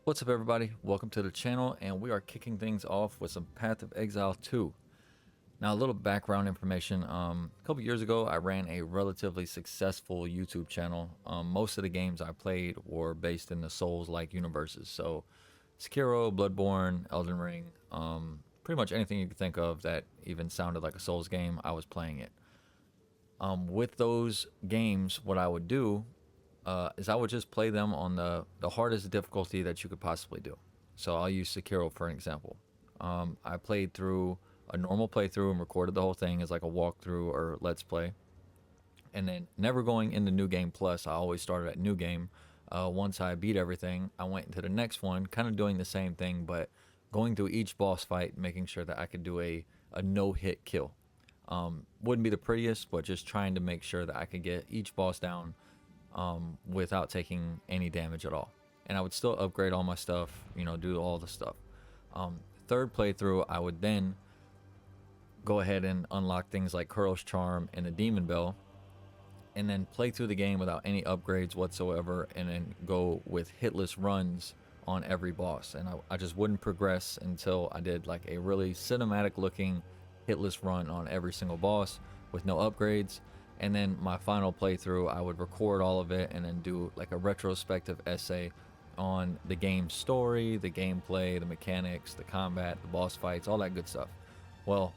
What's up, everybody? Welcome to the channel, and we are kicking things off with some Path of Exile 2. Now, a little background information. A couple years ago, I ran a relatively successful YouTube channel. Most of the games I played were based in the Souls-like universes. So, Sekiro, Bloodborne, Elden Ring, pretty much anything you could think of that even sounded like a Souls game, I was playing it. With those games, what I would do is I would just play them on the hardest difficulty that you could possibly do. So I'll use Sekiro for an example. I played through a normal playthrough and recorded the whole thing as like a walkthrough or let's play. And then never going into New Game Plus, I always started at New Game. Once I beat everything, I went into the next one, kind of doing the same thing, but going through each boss fight, making sure that I could do a no-hit kill. Wouldn't be the prettiest, but just trying to make sure that I could get each boss down without taking any damage at all. And I would still upgrade all my stuff, do all the stuff. Third playthrough, I would then go ahead and unlock things like Kuro's Charm and the Demon Bell, and then play through the game without any upgrades whatsoever, and then go with hitless runs on every boss. And I just wouldn't progress until I did like a really cinematic looking hitless run on every single boss with no upgrades. And then my final playthrough, I would record all of it and then do like a retrospective essay on the game's story, the gameplay, the mechanics, the combat, the boss fights, all that good stuff. Well,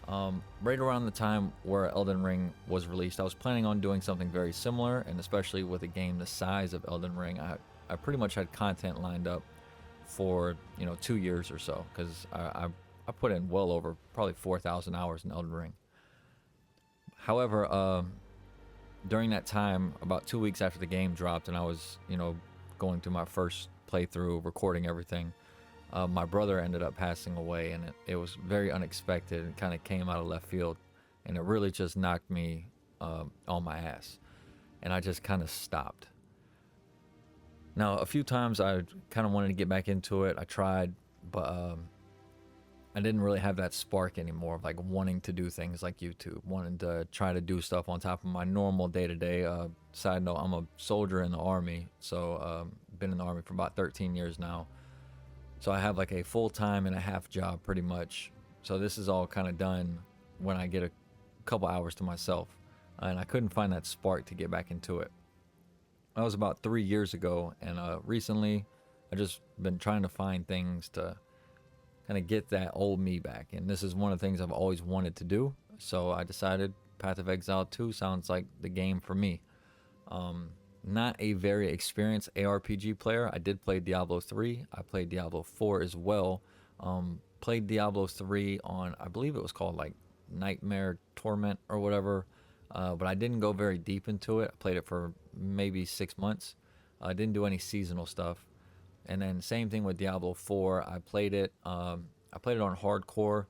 right around the time where Elden Ring was released, I was planning on doing something very similar, and especially with a game the size of Elden Ring, I pretty much had content lined up for 2 years or so, because I put in well over probably 4,000 hours in Elden Ring. However, during that time, about 2 weeks after the game dropped, and I was going through my first playthrough, recording everything, my brother ended up passing away, and it was very unexpected and kind of came out of left field, and it really just knocked me on my ass, and I just kind of stopped. Now, a few times I kind of wanted to get back into it. I tried, but I didn't really have that spark anymore of like wanting to do things like YouTube, wanting to try to do stuff on top of my normal day to day. Side note, I'm a soldier in the Army, so been in the Army for about 13 years now. So I have like a full-time and a half job pretty much. So this is all kind of done when I get a couple hours to myself. And I couldn't find that spark to get back into it. That was about 3 years ago, and recently I just been trying to find things to kind of get that old me back. And this is one of the things I've always wanted to do. So I decided Path of Exile 2 sounds like the game for me. Not a very experienced ARPG player. I did play Diablo 3. I played Diablo 4 as well. Played Diablo 3 on, I believe it was called like Nightmare Torment or whatever. But I didn't go very deep into it. I played it for maybe 6 months. I didn't do any seasonal stuff. And then same thing with Diablo 4. I played it on hardcore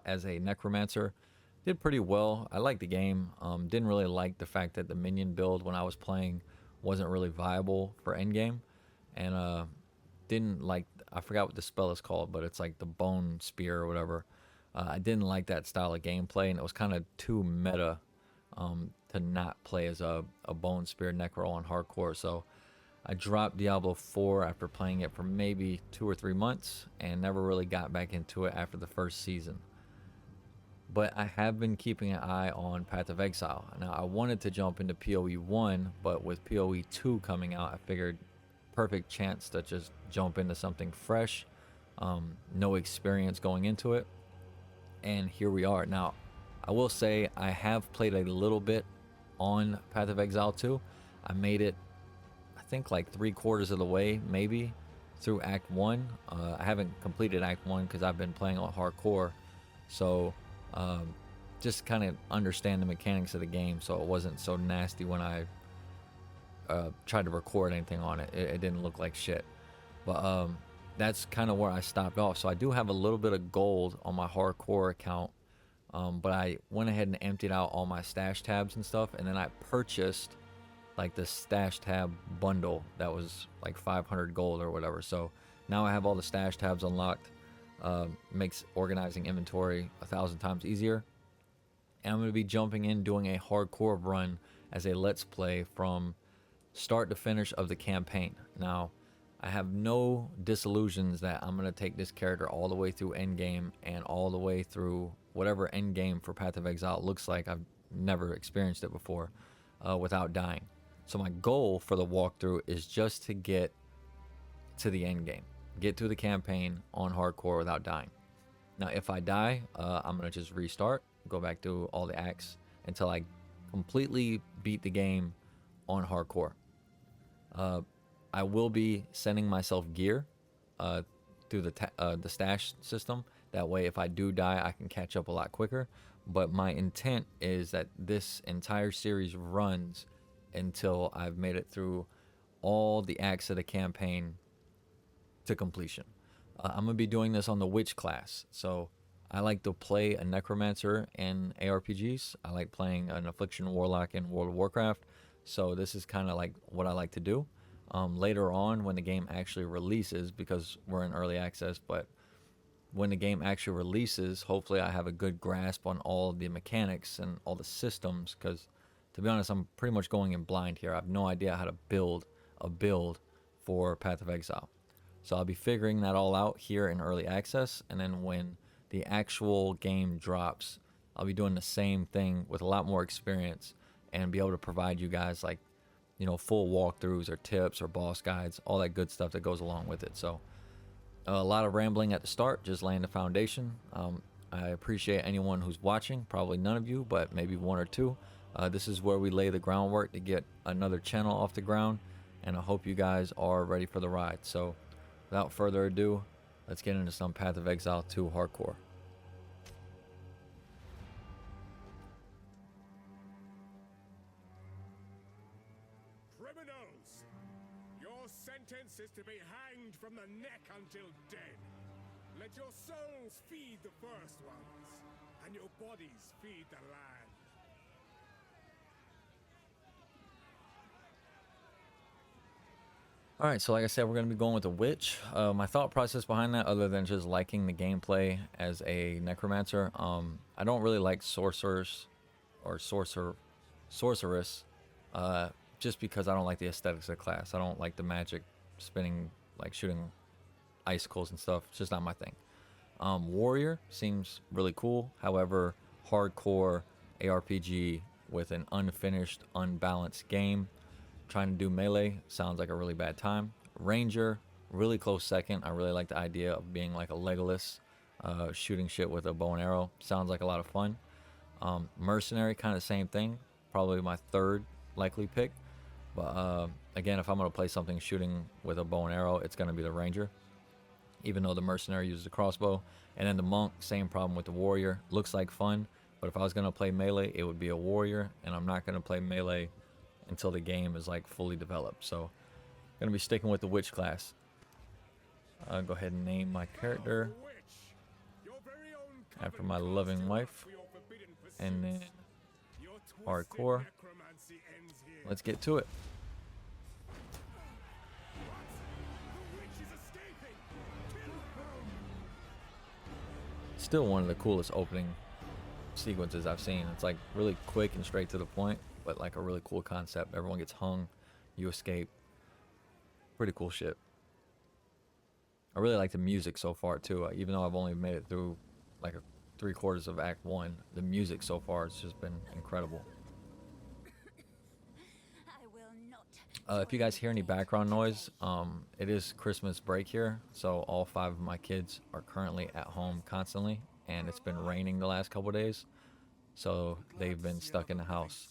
as a necromancer. Did pretty well. I liked the game. Didn't really like the fact that the minion build when I was playing wasn't really viable for endgame. And didn't like, I forgot what the spell is called, but it's like the bone spear or whatever. I didn't like that style of gameplay, and it was kind of too meta to not play as a bone spear necro on hardcore. So I dropped Diablo 4 after playing it for maybe 2 or 3 months and never really got back into it after the first season. But I have been keeping an eye on Path of Exile. Now, I wanted to jump into PoE 1, but with PoE 2 coming out, I figured perfect chance to just jump into something fresh, no experience going into it, and here we are. Now, I will say I have played a little bit on Path of Exile 2. I made it, I think, like 3/4 of the way, maybe, through Act 1. I haven't completed Act 1 because I've been playing on hardcore. So just kind of understand the mechanics of the game, so it wasn't so nasty when I tried to record anything on it. It didn't look like shit. But that's kind of where I stopped off. So I do have a little bit of gold on my hardcore account, but I went ahead and emptied out all my stash tabs and stuff, and then I purchased like the stash tab bundle that was like 500 gold or whatever. So now I have all the stash tabs unlocked. Makes organizing inventory 1,000 times easier. And I'm going to be jumping in doing a hardcore run as a let's play from start to finish of the campaign. Now, I have no disillusions that I'm gonna take this character all the way through endgame and all the way through whatever endgame for Path of Exile looks like. I've never experienced it before without dying. So my goal for the walkthrough is just to get to the end game, get through the campaign on hardcore without dying. Now, if I die, I'm gonna just restart, go back through all the acts until I completely beat the game on hardcore. I will be sending myself gear uh, through the stash system. That way, if I do die, I can catch up a lot quicker. But my intent is that this entire series runs until I've made it through all the acts of the campaign to completion. I'm gonna be doing this on the witch class. So I like to play a necromancer in ARPGs. I like playing an affliction warlock in World of Warcraft. So this is kind of like what I like to do. Later on, when the game actually releases, because we're in early access, but when the game actually releases, hopefully I have a good grasp on all the mechanics and all the systems. Because to be honest, I'm pretty much going in blind here. I have no idea how to build a build for Path of Exile. So I'll be figuring that all out here in early access, and then when the actual game drops, I'll be doing the same thing with a lot more experience and be able to provide you guys like, full walkthroughs or tips or boss guides, all that good stuff that goes along with it. So a lot of rambling at the start, just laying the foundation. I appreciate anyone who's watching, probably none of you, but maybe one or two. This is where we lay the groundwork to get another channel off the ground, and I hope you guys are ready for the ride. So without further ado, let's get into some Path of Exile 2 hardcore. Criminals! Your sentence is to be hanged from the neck until dead. Let your souls feed the first ones, and your bodies feed the land. All right, so like I said, we're going to be going with the witch. My thought process behind that, other than just liking the gameplay as a necromancer, I don't really like sorcerers or sorceress, just because I don't like the aesthetics of the class. I don't like the magic, spinning, like shooting icicles and stuff. It's just not my thing. Warrior seems really cool. However, hardcore ARPG with an unfinished, unbalanced game. Trying to do melee sounds like a really bad time. Ranger, really close second. I really like the idea of being like a Legolas, shooting shit with a bow and arrow. Sounds like a lot of fun. Mercenary, kind of same thing. Probably my third likely pick. But again, if I'm going to play something shooting with a bow and arrow, it's going to be the Ranger. Even though the Mercenary uses a crossbow. And then the Monk, same problem with the Warrior. Looks like fun. But if I was going to play melee, it would be a Warrior. And I'm not going to play melee until the game is like fully developed. So I'm going to be sticking with the witch class. I'll go ahead and name my character after my loving wife. And then hardcore. Let's get to it. Still one of the coolest opening sequences I've seen. It's like really quick and straight to the point, but like a really cool concept. Everyone gets hung, you escape. Pretty cool shit. I really like the music so far too. Even though I've only made it through like 3/4 of Act 1, the music so far has just been incredible. If you guys hear any background noise, it is Christmas break here, so all 5 of my kids are currently at home constantly, and it's been raining the last couple days, so they've been stuck in the house.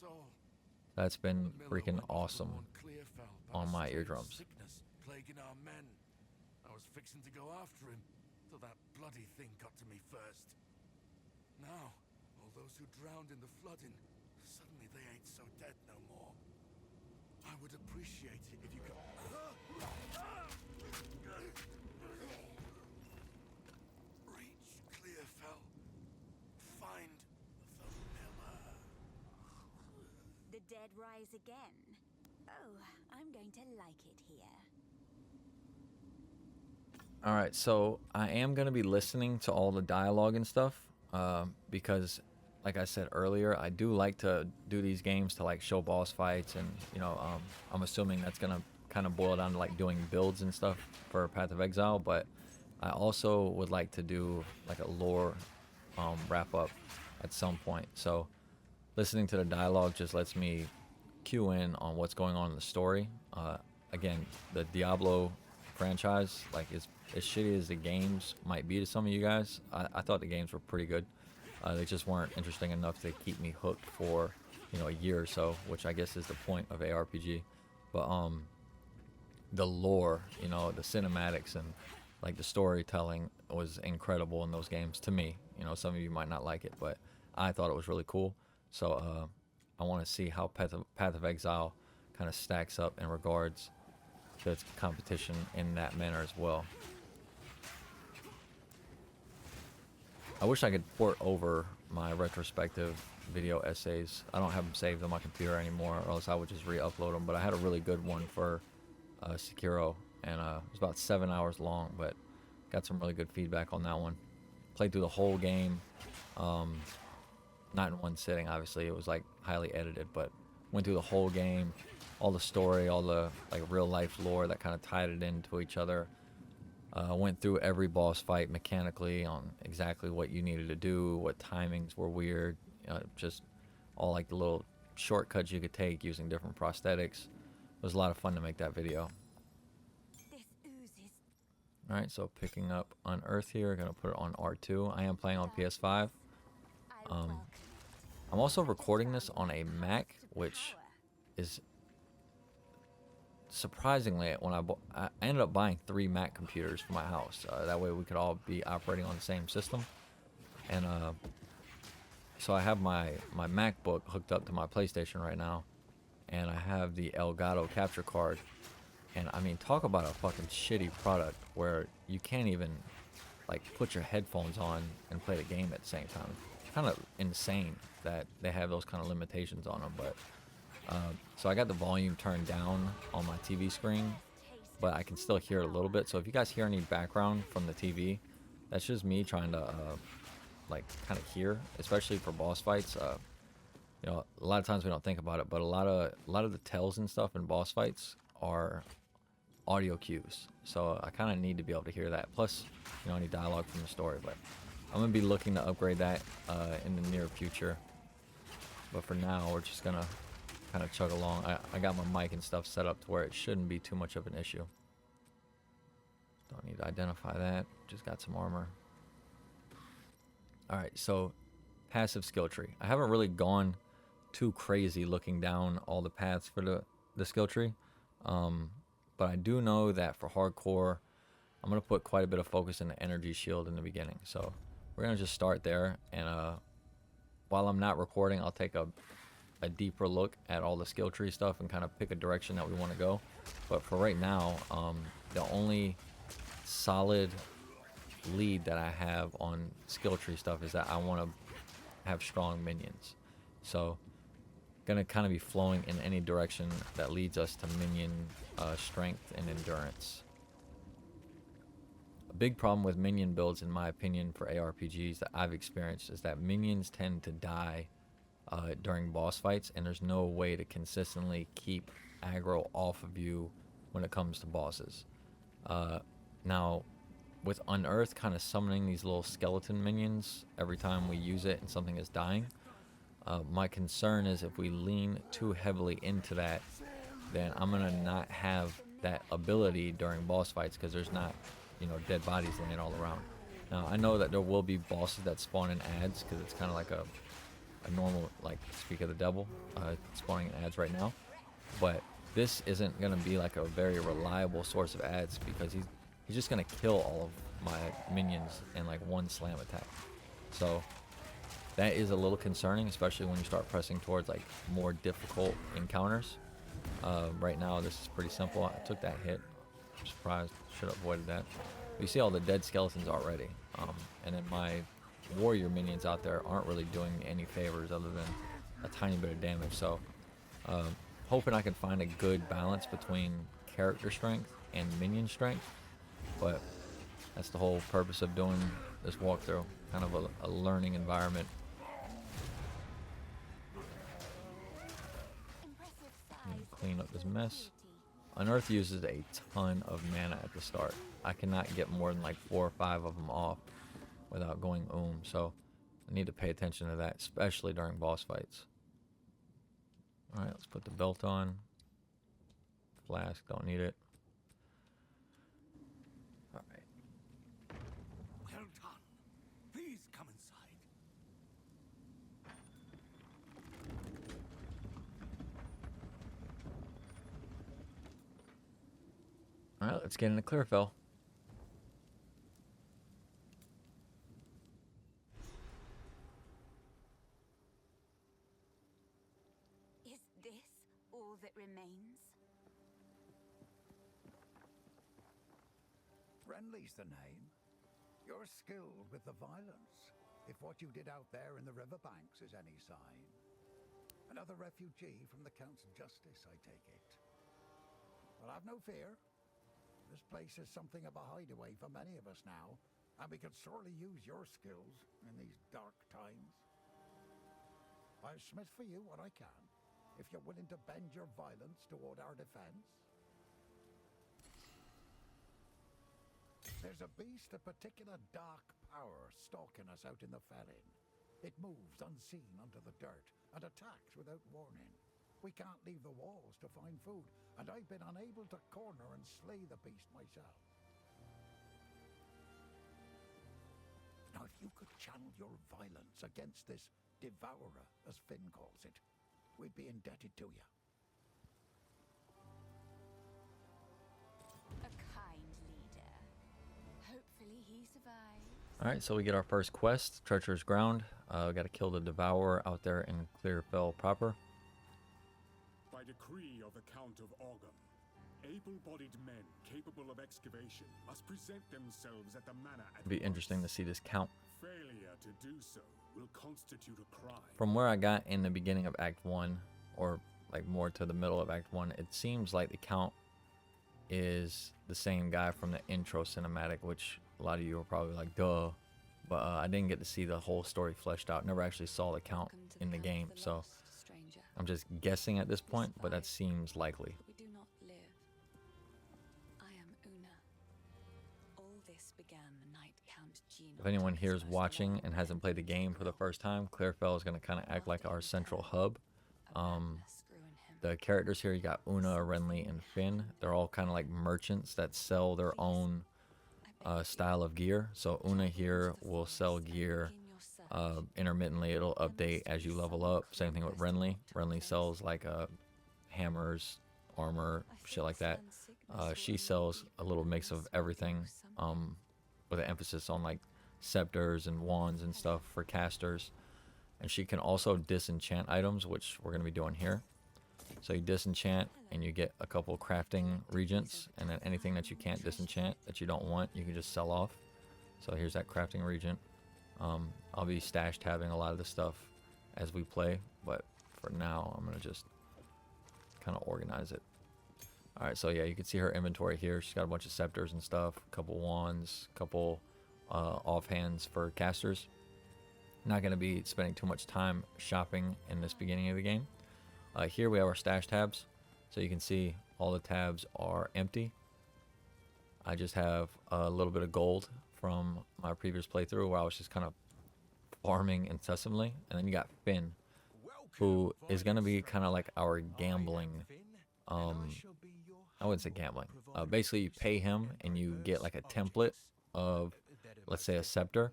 That's been freaking awesome on my eardrums. Plaguing our men. I was fixing to go after him till that bloody thing got to me first. Now, all those who drowned in the flooding, suddenly they ain't so dead no more. I would appreciate it if you could... Reach Clearfell. Find the miller. The dead rise again. Oh, I'm going to like it here. All right, so I am going to be listening to all the dialogue and stuff, because like I said earlier, I do like to do these games to like show boss fights, and I'm assuming that's going to kind of boil down to like doing builds and stuff for Path of Exile, but I also would like to do like a lore wrap up at some point. So listening to the dialogue just lets me cue in on what's going on in the story. Again, the Diablo franchise, like as shitty as the games might be to some of you guys, I thought the games were pretty good. They just weren't interesting enough to keep me hooked for, you know, a year or so, which I guess is the point of ARPG. But the lore, you know, the cinematics and like the storytelling was incredible in those games to me. You know, some of you might not like it, but I thought it was really cool. So I want to see how Path of Exile kind of stacks up in regards to its competition in that manner as well. I wish I could port over my retrospective video essays. I don't have them saved on my computer anymore, or else I would just re-upload them. But I had a really good one for Sekiro, and it was about 7 hours long, but got some really good feedback on that one. Played through the whole game, not in one sitting, obviously. It was like highly edited, but went through the whole game, all the story, all the like real life lore that kind of tied it into each other. Went through every boss fight mechanically on exactly what you needed to do, what timings were weird, just all like the little shortcuts you could take using different prosthetics. It was a lot of fun to make that video. This oozes. Alright, so picking up Unearth here, gonna put it on R2. I am playing on PS5. I'm also recording this on a Mac, which is surprisingly, when I ended up buying 3 Mac computers for my house. That way we could all be operating on the same system. And so I have my MacBook hooked up to my PlayStation right now, and I have the Elgato capture card. And I mean, talk about a fucking shitty product where you can't even like put your headphones on and play the game at the same time. It's kind of insane that they have those kind of limitations on them, but so I got the volume turned down on my TV screen, but I can still hear it a little bit. So if you guys hear any background from the TV, that's just me trying to like kind of hear, especially for boss fights. You know, a lot of times we don't think about it, but a lot of the tells and stuff in boss fights are audio cues. So I kind of need to be able to hear that. Plus, you know, any dialogue from the story. But I'm gonna be looking to upgrade that in the near future. But for now, we're just gonna kind of chug along. I got my mic and stuff set up to where it shouldn't be too much of an issue. Don't need to identify that. Just got some armor. Alright, so passive skill tree. I haven't really gone too crazy looking down all the paths for the skill tree. But I do know that for hardcore, I'm going to put quite a bit of focus in the energy shield in the beginning. So we're going to just start there. And while I'm not recording, I'll take a deeper look at all the skill tree stuff and kind of pick a direction that we want to go. But for right now, the only solid lead that I have on skill tree stuff is that I want to have strong minions. So gonna kind of be flowing in any direction that leads us to minion strength and endurance. A big problem with minion builds, in my opinion, for ARPGs that I've experienced is that minions tend to die during boss fights, and there's no way to consistently keep aggro off of you when it comes to bosses. Now, with Unearth kind of summoning these little skeleton minions every time we use it and something is dying, my concern is if we lean too heavily into that, then I'm going to not have that ability during boss fights because there's not, you know, dead bodies laying all around. Now, I know that there will be bosses that spawn in ads because it's kind of like a normal, like, Speak of the Devil, spawning in ads right now. But this isn't going to be like a very reliable source of ads because he's just going to kill all of my minions in like one slam attack. So that is a little concerning, especially when you start pressing towards like more difficult encounters. Right now, this is pretty simple. I took that hit. I'm surprised. Should have avoided that. But you see all the dead skeletons already. And then my warrior minions out there aren't really doing me any favors other than a tiny bit of damage. So hoping I can find a good balance between character strength and minion strength. But that's the whole purpose of doing this walkthrough. Kind of a learning environment. Impressive Need size to clean up this mess. Unearth uses a ton of mana at the start. I cannot get more than like 4 or 5 of them off without going so I need to pay attention to that, especially during boss fights. Alright, let's put the belt on. Flask, don't need it. Alright. Well done. Please come inside. Alright, let's get into Clearfell. Is this all that remains? Renly's the name. You're skilled with the violence, if what you did out there in the riverbanks is any sign. Another refugee from the Count's justice, I take it. Well, have no fear. This place is something of a hideaway for many of us now, and we could sorely use your skills in these dark times. I'll smith for you what I can, if you're willing to bend your violence toward our defense. There's a beast of particular dark power stalking us out in the Felin. It moves unseen under the dirt and attacks without warning. We can't leave the walls to find food, and I've been unable to corner and slay the beast myself. Now, if you could channel your violence against this devourer, as Finn calls it, we'd be indebted to you. A kind leader. Hopefully he survives. Alright, so we get our first quest, Treacherous Ground. We gotta kill the Devourer out there in Clearfell proper. By decree of the Count of Orgum, able-bodied men capable of excavation must present themselves at the manor at It'd be once. interesting to see this count. Failure to do so will constitute a crime. From where I got in the beginning of Act 1, or like more to the middle of Act 1, it seems like the count is the same guy from the intro cinematic, which a lot of you are probably like, duh. But I didn't get to see the whole story fleshed out. Never actually saw the count in the game, so I'm just guessing at this point, but that seems likely. We do not live. I am Una. All this began the night Count Gino. If anyone here is watching and hasn't played the game for the first time, Clearfell is going to kind of act like our central hub. The characters here, you got Una, Renly, and Finn. They're all kind of like merchants that sell their own style of gear. So Una here will sell gear intermittently. It'll update as you level up. Same thing with Renly. Renly sells like hammers, armor, shit like that. She sells a little mix of everything, with an emphasis on like scepters and wands and stuff for casters. And she can also disenchant items, which we're going to be doing here. So you disenchant and you get a couple crafting regents, and then anything that you can't disenchant that you don't want, you can just sell off. So here's that crafting regent. I'll be stash tabbing a lot of this stuff as we play, but for now I'm gonna just kind of organize it. Alright, so yeah, you can see her inventory here. She's got a bunch of scepters and stuff, a couple wands, a couple offhands for casters. Not gonna be spending too much time shopping in this beginning of the game. Here we have our stash tabs, so you can see all the tabs are empty. I just have a little bit of gold from my previous playthrough where I was just kind of farming incessantly. And then you got Finn, who is going to be kind of like our gambling, I wouldn't say gambling. Basically you pay him and you get like a template of, let's say, a scepter,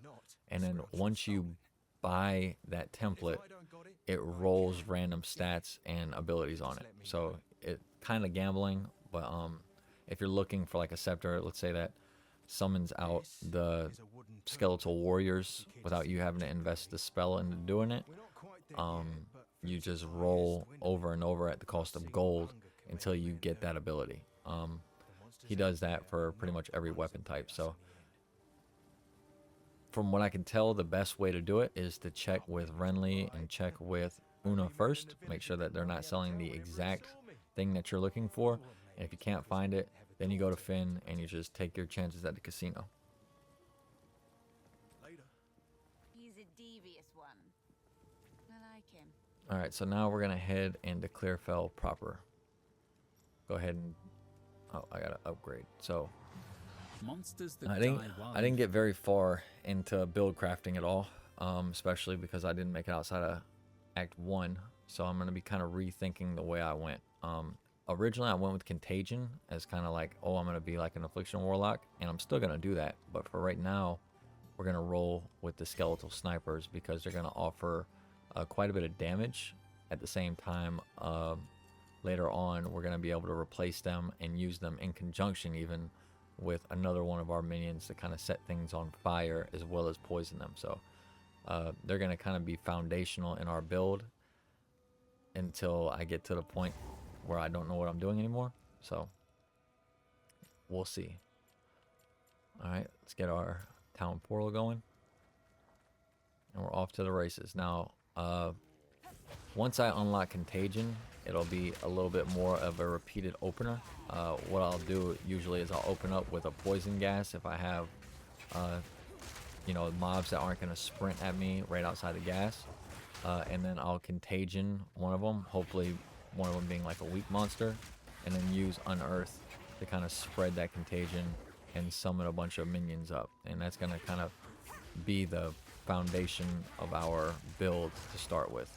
and then once you buy that template, it rolls random stats and abilities on it. So it kind of gambling, but if you're looking for like a scepter, let's say that summons out the skeletal warriors without you having to invest the spell into doing it, you just roll over and over at the cost of gold until you get that ability. He does that for pretty much every weapon type. So from what I can tell, the best way to do it is to check with Renly and check with Una first. Make sure that they're not selling the exact thing that you're looking for. And if you can't find it, then you go to Finn and you just take your chances at the casino. He's a devious one. I like him. Alright, so now we're going to head into Clearfell proper. Go ahead and Oh, I gotta upgrade. So Monsters that I die didn't wild. get very far into build crafting at all, especially because I didn't make it outside of Act 1. So I'm gonna be kind of rethinking the way I went. Originally I went with Contagion as kind of like, oh, I'm gonna be like an Affliction Warlock, and I'm still gonna do that. But for right now, we're gonna roll with the Skeletal Snipers because they're gonna offer quite a bit of damage. At the same time, later on, we're gonna be able to replace them and use them in conjunction even with another one of our minions to kind of set things on fire as well as poison them. So they're gonna kind of be foundational in our build until I get to the point where I don't know what I'm doing anymore. So we'll see. All right, let's get our town portal going, and we're off to the races. Now, once I unlock Contagion, it'll be a little bit more of a repeated opener. What I'll do usually is I'll open up with a poison gas if I have, you know, mobs that aren't going to sprint at me right outside the gas. And then I'll Contagion one of them, hopefully one of them being like a weak monster, and then use Unearth to kind of spread that Contagion and summon a bunch of minions up. And that's going to kind of be the foundation of our build to start with.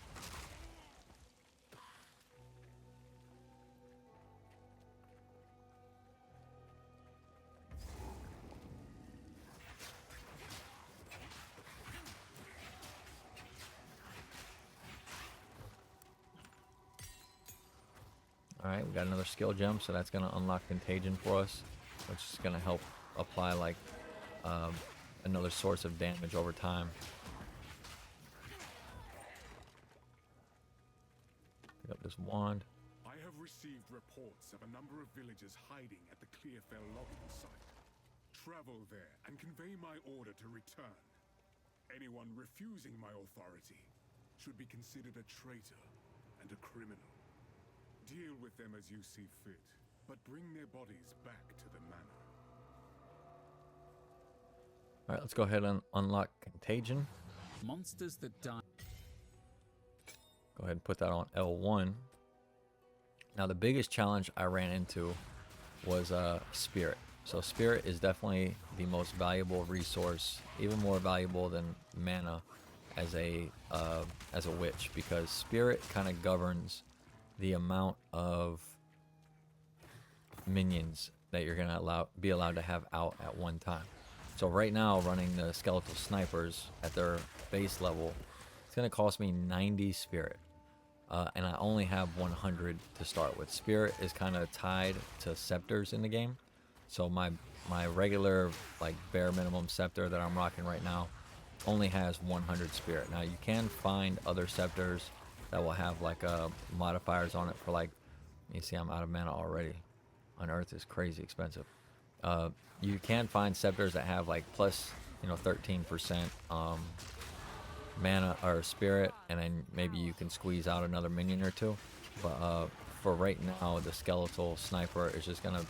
Alright, we got another skill gem, so that's going to unlock Contagion for us, which is going to help apply like another source of damage over time. Pick up this wand. I have received reports of a number of villagers hiding at the Clearfell logging site. Travel there and convey my order to return. Anyone refusing my authority should be considered a traitor and a criminal. Deal with them as you see fit, but bring their bodies back to the manor. Alright, let's go ahead and unlock Contagion. Monsters that die. Go ahead and put that on L1. Now the biggest challenge I ran into was Spirit. So Spirit is definitely the most valuable resource, even more valuable than mana as a witch, because Spirit kind of governs the amount of minions that you're gonna be allowed to have out at one time. So right now, running the Skeletal Snipers at their base level, it's gonna cost me 90 Spirit, and I only have 100 to start with. Spirit is kind of tied to scepters in the game, so my regular like bare minimum scepter that I'm rocking right now only has 100 Spirit. Now you can find other scepters that will have like modifiers on it for like, you see I'm out of mana already. Unearth is crazy expensive. You can find scepters that have like plus, you know, 13% mana or Spirit, and then maybe you can squeeze out another minion or two. But for right now, the Skeletal Sniper is just gonna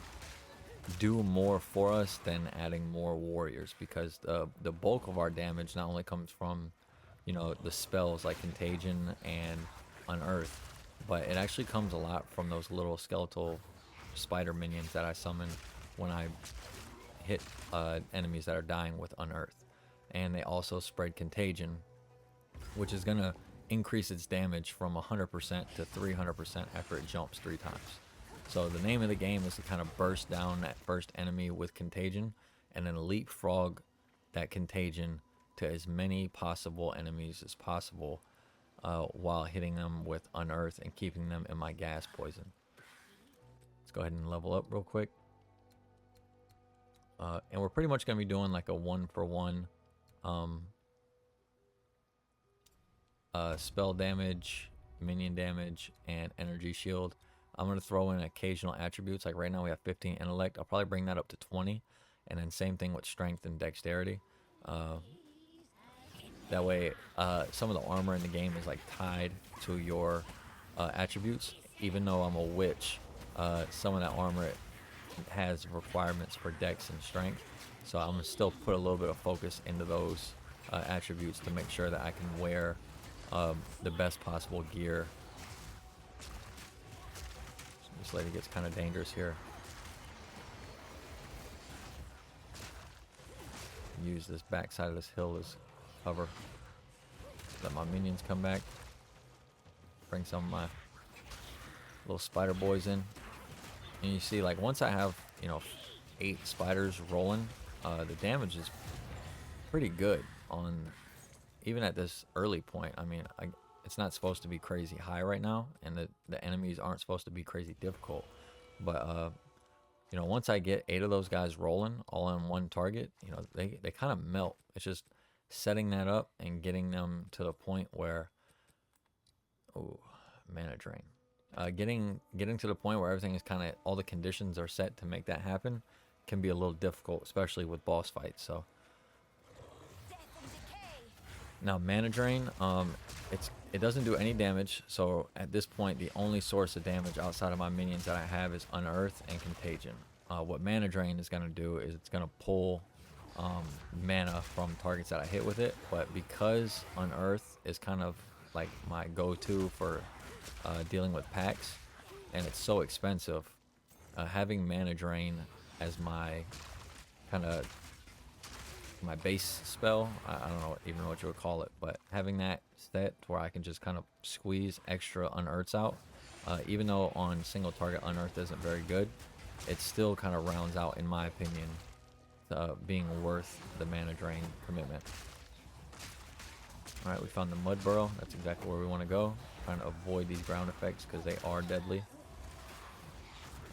do more for us than adding more warriors, because the bulk of our damage not only comes from, you know, the spells like Contagion and Unearth, but it actually comes a lot from those little skeletal spider minions that I summon when I hit enemies that are dying with Unearth. And they also spread Contagion, which is going to increase its damage from 100% to 300% after it jumps 3 times. So the name of the game is to kind of burst down that first enemy with Contagion and then leapfrog that Contagion to as many possible enemies as possible while hitting them with Unearth and keeping them in my gas poison. Let's go ahead and level up real quick. And we're pretty much going to be doing like a 1-for-1 spell damage, minion damage, and energy shield. I'm going to throw in occasional attributes. Like right now we have 15 intellect. I'll probably bring that up to 20. And then same thing with strength and dexterity. That way some of the armor in the game is like tied to your attributes. Even though I'm a witch, some of that armor has requirements for dex and strength. So I'm going to still put a little bit of focus into those attributes to make sure that I can wear the best possible gear. This lady gets kind of dangerous here. use this backside of this hill as cover. Let my minions come back. Bring some of my little spider boys in. And you see, like, once I have, you know, 8 spiders rolling, the damage is pretty good on, even at this early point. I mean, it's not supposed to be crazy high right now, and the enemies aren't supposed to be crazy difficult. But, you know, once I get 8 of those guys rolling all on one target, you know, they kind of melt. It's just setting that up and getting them to the point where, oh, mana drain. Getting to the point where everything is kind of, all the conditions are set to make that happen can be a little difficult, especially with boss fights. So now mana drain, it doesn't do any damage. So at this point, the only source of damage outside of my minions that I have is Unearth and Contagion. What mana drain is going to do is it's going to pull mana from targets that I hit with it. But because Unearth is kind of like my go-to for dealing with packs, and it's so expensive, having mana drain as my kind of my base spell, I don't know even know what you would call it, but having that set where I can just kind of squeeze extra unearths out, even though on single target unearth isn't very good, it still kind of rounds out, in my opinion, being worth the mana drain commitment. Alright, we found the mud burrow. That's exactly where we want to go. Trying to avoid these ground effects because they are deadly.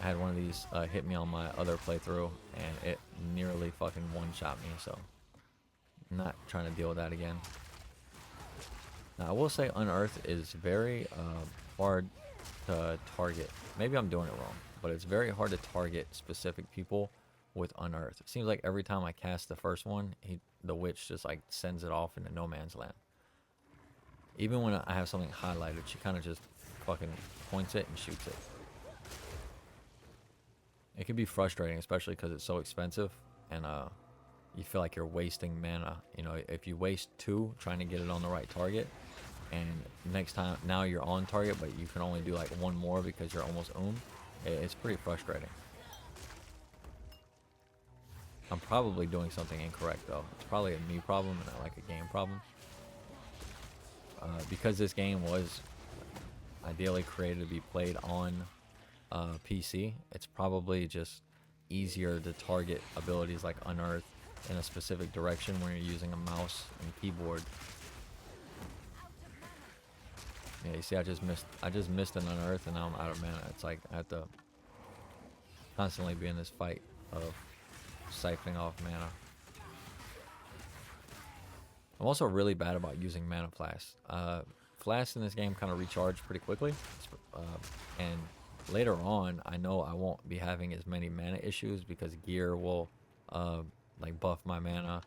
I had one of these hit me on my other playthrough, and it nearly fucking one-shot me, so I'm not trying to deal with that again. Now, I will say Unearth is very hard to target. Maybe I'm doing it wrong, but it's very hard to target specific people with Unearth. It seems like every time I cast the first one, the witch just like sends it off into no man's land. Even when I have something highlighted, she kind of just fucking points it and shoots it. It can be frustrating, especially because it's so expensive, and you feel like you're wasting mana. You know, if you waste 2 trying to get it on the right target, and next time, now you're on target, but you can only do like 1 more because you're almost it's pretty frustrating. I'm probably doing something incorrect, though. It's probably a me problem and not like a game problem. Because this game was ideally created to be played on PC, it's probably just easier to target abilities like Unearth in a specific direction when you're using a mouse and keyboard. Yeah, you see, I just missed an Unearth, and now I'm out of mana. It's like I have to constantly be in this fight of siphoning off mana. I'm also really bad about using mana flasks. Flasks in this game kind of recharge pretty quickly, and later on, I know I won't be having as many mana issues because gear will like buff my mana.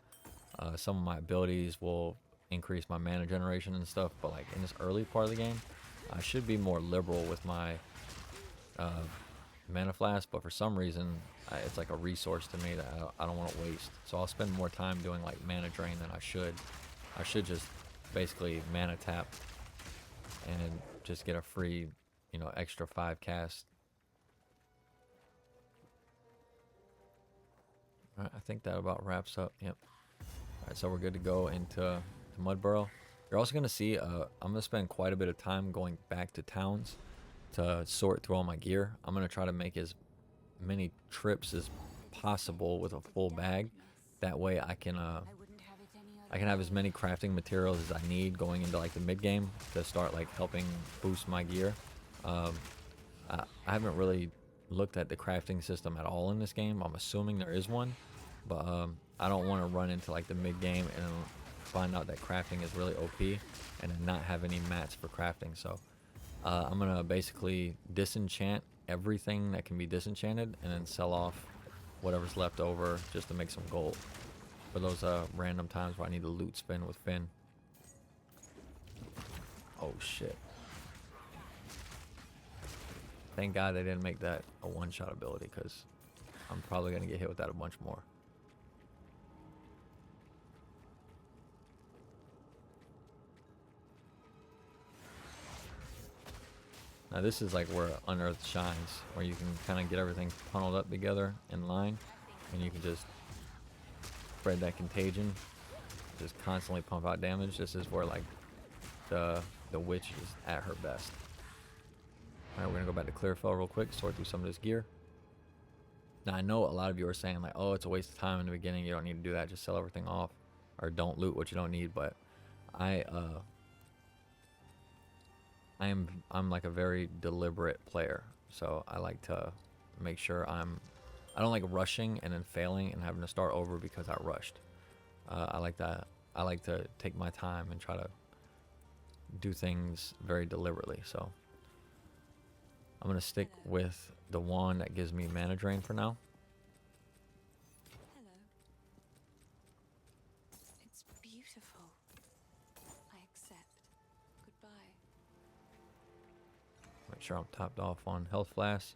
Some of my abilities will increase my mana generation and stuff. But like in this early part of the game, I should be more liberal with my mana flask. But for some reason, it's like a resource to me that I don't want to waste. So I'll spend more time doing like mana drain than I should. I should just basically mana tap and just get a free, you know, extra 5 cast. Alright, I think that about wraps up. Yep. Alright, so we're good to go into Mudburrow. You're also going to see, I'm going to spend quite a bit of time going back to towns to sort through all my gear. I'm going to try to make as many trips as possible with a full bag. That way I can have as many crafting materials as I need going into like the mid game to start like helping boost my gear. I haven't really looked at the crafting system at all in this game. I'm assuming there is one, but I don't want to run into like the mid game and find out that crafting is really OP and then not have any mats for crafting. So I'm gonna basically disenchant everything that can be disenchanted and then sell off whatever's left over just to make some gold for those random times where I need to loot spin with Finn. Oh shit. Thank God they didn't make that a one-shot ability, because I'm probably going to get hit with that a bunch more. Now this is like where Unearth shines, where you can kind of get everything funneled up together in line, and you can just spread that contagion, just constantly pump out damage. This is where like the witch is at her best. All right, we're gonna go back to Clearfell real quick, sort through some of this gear. Now I know a lot of you are saying like, oh, it's a waste of time in the beginning. You don't need to do that. Just sell everything off, or don't loot what you don't need. But I'm like a very deliberate player, so I like to make sure I don't like rushing and then failing and having to start over because I rushed. I like to take my time and try to do things very deliberately. So I'm gonna stick with the wand that gives me mana drain for now. Hello. It's beautiful. I accept. Goodbye. Make sure I'm topped off on health flasks.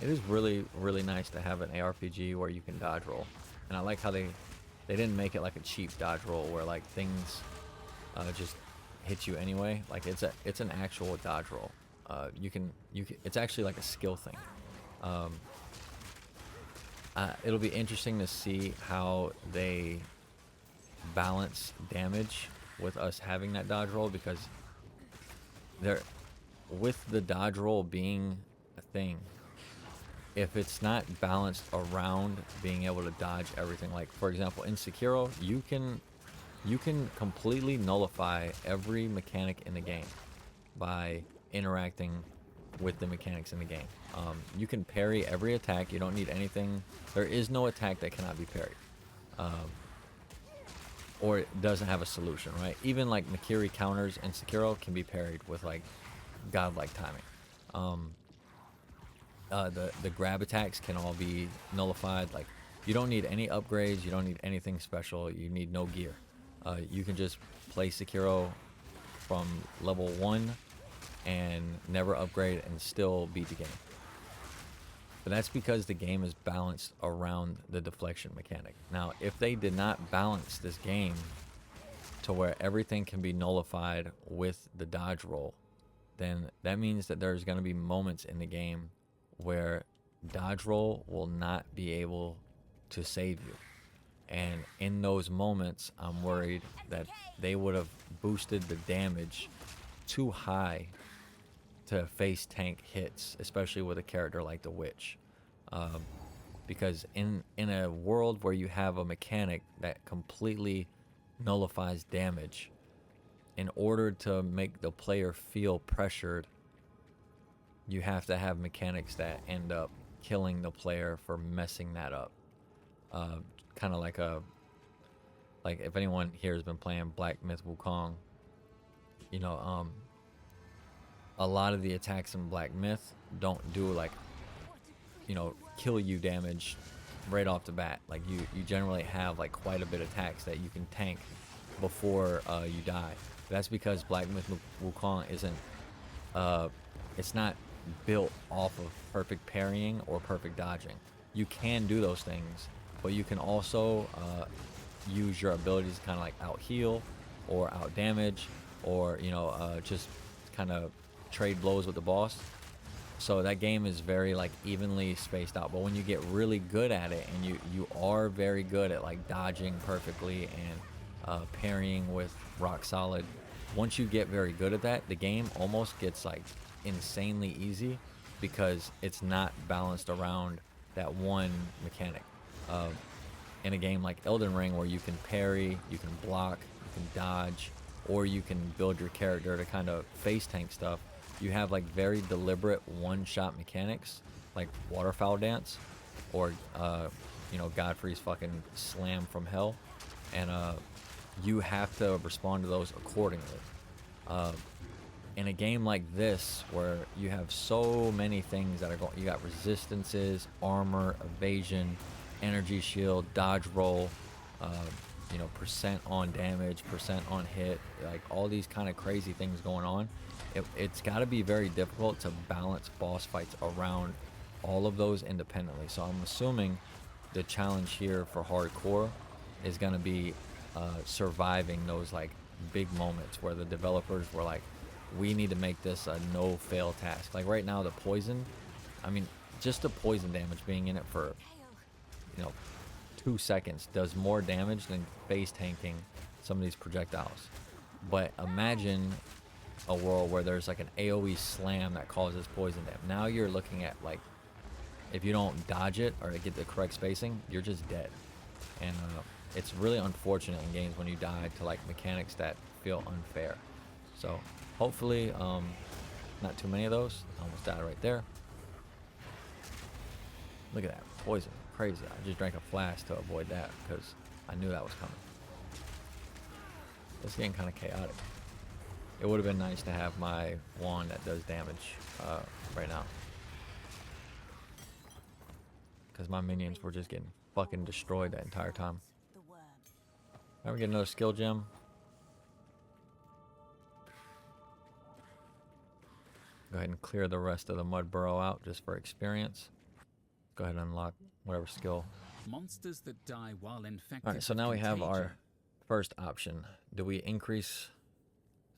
It is really, really nice to have an ARPG where you can dodge roll. And I like how they didn't make it like a cheap dodge roll where like things just hit you anyway. Like it's an actual dodge roll. You can it's actually like a skill thing. It'll be interesting to see how they balance damage with us having that dodge roll, because with the dodge roll being a thing, if it's not balanced around being able to dodge everything, like for example in Sekiro, you can completely nullify every mechanic in the game by interacting with the mechanics in the game. You can parry every attack. You don't need anything. There is no attack that cannot be parried, or it doesn't have a solution, right? Even like Makiri counters in Sekiro can be parried with like godlike timing. The grab attacks can all be nullified. Like, you don't need any upgrades, you don't need anything special, you need no gear. You can just play Sekiro from level 1 and never upgrade and still beat the game. But that's because the game is balanced around the deflection mechanic. Now, if they did not balance this game to where everything can be nullified with the dodge roll, then that means that there's going to be moments in the game where dodge roll will not be able to save you. And in those moments, I'm worried that they would have boosted the damage too high to face tank hits, especially with a character like the witch. Because in a world where you have a mechanic that completely nullifies damage, in order to make the player feel pressured, you have to have mechanics that end up killing the player for messing that up. Kind of like if anyone here has been playing Black Myth Wukong, you know, a lot of the attacks in Black Myth don't do like, you know, kill you damage right off the bat. Like you generally have like quite a bit of attacks that you can tank before you die. That's because Black Myth Wukong isn't it's not built off of perfect parrying or perfect dodging. You can do those things, but you can also use your abilities to kind of like out heal or out damage, or you know, just kind of trade blows with the boss. So that game is very like evenly spaced out. But when you get really good at it, and you are very good at like dodging perfectly and parrying with rock solid, once you get very good at that, the game almost gets like insanely easy, because it's not balanced around that one mechanic. In a game like Elden Ring, where you can parry, you can block, you can dodge, or you can build your character to kind of face tank stuff, you have like very deliberate one-shot mechanics like Waterfowl Dance, or you know, Godfrey's fucking Slam from Hell, and you have to respond to those accordingly. In a game like this, where you have so many things that are going, you got resistances, armor, evasion, energy shield, dodge roll, you know, percent on damage, percent on hit, like all these kind of crazy things going on. It's got to be very difficult to balance boss fights around all of those independently. So I'm assuming the challenge here for hardcore is going to be surviving those like big moments where the developers were like, we need to make this a no fail task. Like right now, the poison, I mean, just the poison damage being in it for, you know, 2 seconds does more damage than base tanking some of these projectiles. But imagine a world where there's like an AoE slam that causes poison damage. Now you're looking at like, if you don't dodge it or get the correct spacing, you're just dead. And it's really unfortunate in games when you die to like mechanics that feel unfair. So hopefully not too many of those. I almost died right there. Look at that poison, crazy. I just drank a flask to avoid that because I knew that was coming. It's getting kind of chaotic. It would have been nice to have my wand that does damage right now, because my minions were just getting fucking destroyed that entire time. The worm. Now we get another skill gem. Go ahead and clear the rest of the mud burrow out just for experience. Go ahead and unlock whatever skill. Monsters that die while infected. Alright, so with now we have contagion. our first option. Do we increase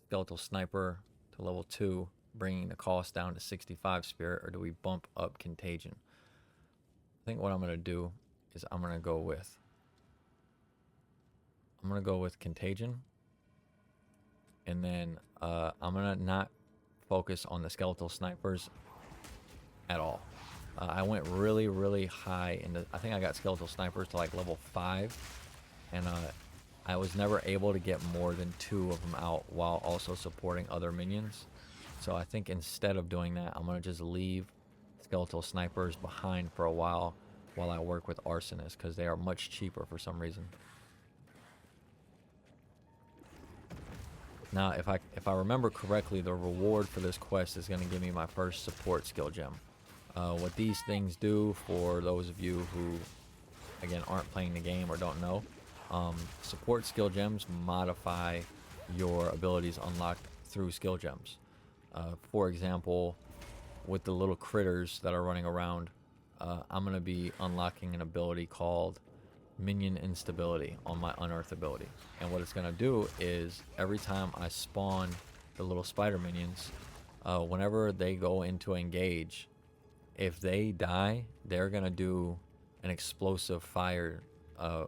skeletal sniper to level 2, bringing the cost down to 65 spirit, or do we bump up contagion? I think what I'm going to do is I'm going to go with contagion, and then I'm going to not focus on the skeletal snipers at all. I went really, really high into, I think I got skeletal snipers to like level 5, and I was never able to get more than 2 of them out while also supporting other minions. So I think instead of doing that, I'm going to just leave skeletal snipers behind for a while I work with arsonists, because they are much cheaper for some reason. Now, if I remember correctly, the reward for this quest is going to give me my first support skill gem. What these things do, for those of you who, again, aren't playing the game or don't know, support skill gems modify your abilities unlocked through skill gems. For example, with the little critters that are running around, I'm going to be unlocking an ability called Minion Instability on my Unearth ability. And what it's going to do is every time I spawn the little spider minions, whenever they go into engage, if they die, they're going to do an explosive fire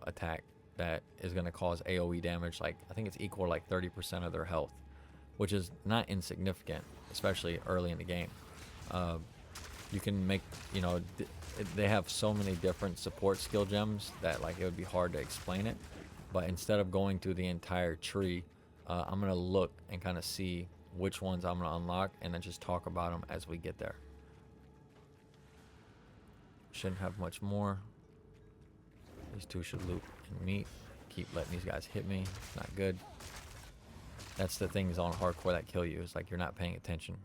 attack that is going to cause AoE damage. Like, I think it's equal to like 30% of their health, which is not insignificant, especially early in the game. You can make, you know, they have so many different support skill gems that like it would be hard to explain it. But instead of going through the entire tree, I'm going to look and kind of see which ones I'm going to unlock, and then just talk about them as we get there. Shouldn't have much more. These two should loot and meet. Keep letting these guys hit me. It's not good. That's the things on hardcore that kill you. It's like you're not paying attention.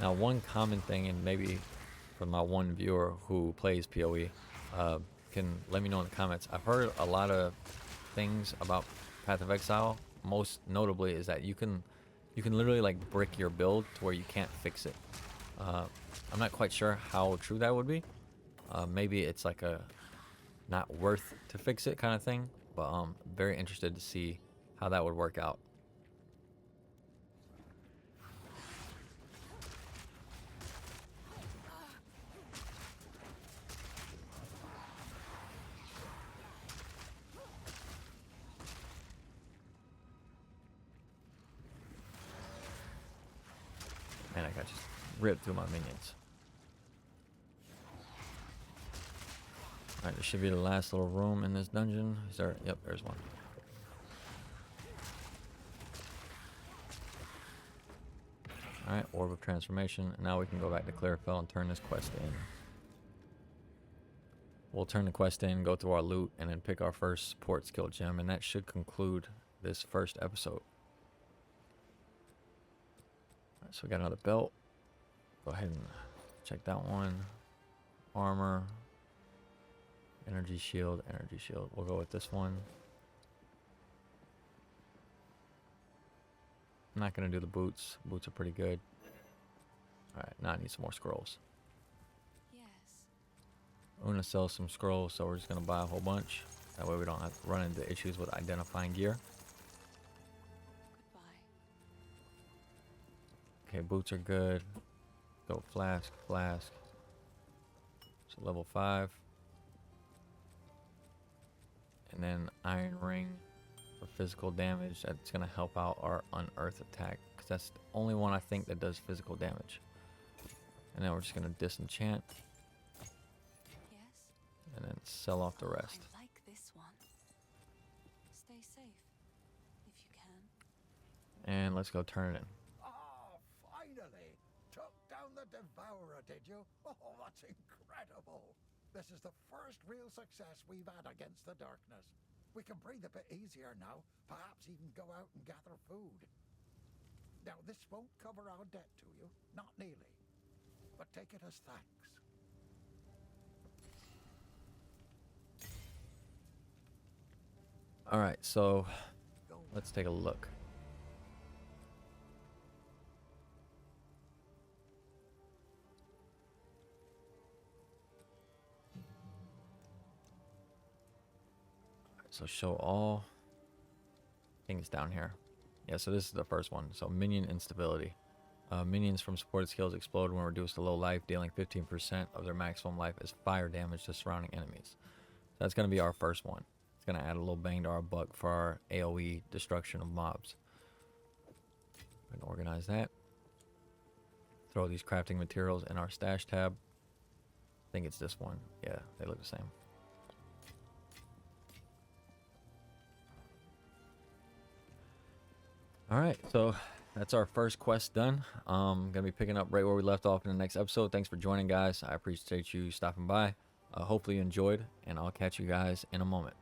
Now, one common thing, and maybe for my one viewer who plays PoE, can let me know in the comments. I've heard a lot of things about Path of Exile. Most notably is that you can literally like brick your build to where you can't fix it. I'm not quite sure how true that would be. Maybe it's like a not worth to fix it kind of thing, but I'm very interested to see how that would work out. Man, I got just ripped through my minions. Alright, this should be the last little room in this dungeon. Is there? Yep, there's one. Alright, Orb of Transformation. Now we can go back to Clarifel and turn this quest in. We'll turn the quest in, go through our loot, and then pick our first support skill gem, and that should conclude this first episode. Alright, so we got another belt. Go ahead and check that one. Armor. Energy shield, energy shield. We'll go with this one. not gonna do the boots. Boots are pretty good. All right, now I need some more scrolls. Yes. Una sells some scrolls, so we're just gonna buy a whole bunch. That way we don't have to run into issues with identifying gear. Goodbye. Okay, boots are good. Go flask, flask. So level 5. And then iron ring for physical damage. That's gonna help out our unearth attack, because that's the only one I think that does physical damage. And then we're just gonna disenchant Yes. and then sell off the rest. I like this one. Stay safe, if you can. And let's go turn it in. Oh, finally! Took down the Devourer, did you? Oh, that's incredible! This is the first real success we've had against the darkness. We can breathe a bit easier now, perhaps even go out and gather food. Now, this won't cover our debt to you, not nearly, but take it as thanks. All right, so let's take a look. So show all. I think it's down here. Yeah, so this is the first one. So minion instability. Minions from supported skills explode when reduced to low life, dealing 15% of their maximum life as fire damage to surrounding enemies. So that's going to be our first one. It's going to add a little bang to our buck for our AoE destruction of mobs. We can organize that. Throw these crafting materials in our stash tab. I think it's this one. Yeah, they look the same. All right, so that's our first quest done. Gonna be picking up right where we left off in the next episode. Thanks for joining, guys. I appreciate you stopping by. Hopefully you enjoyed, and I'll catch you guys in a moment.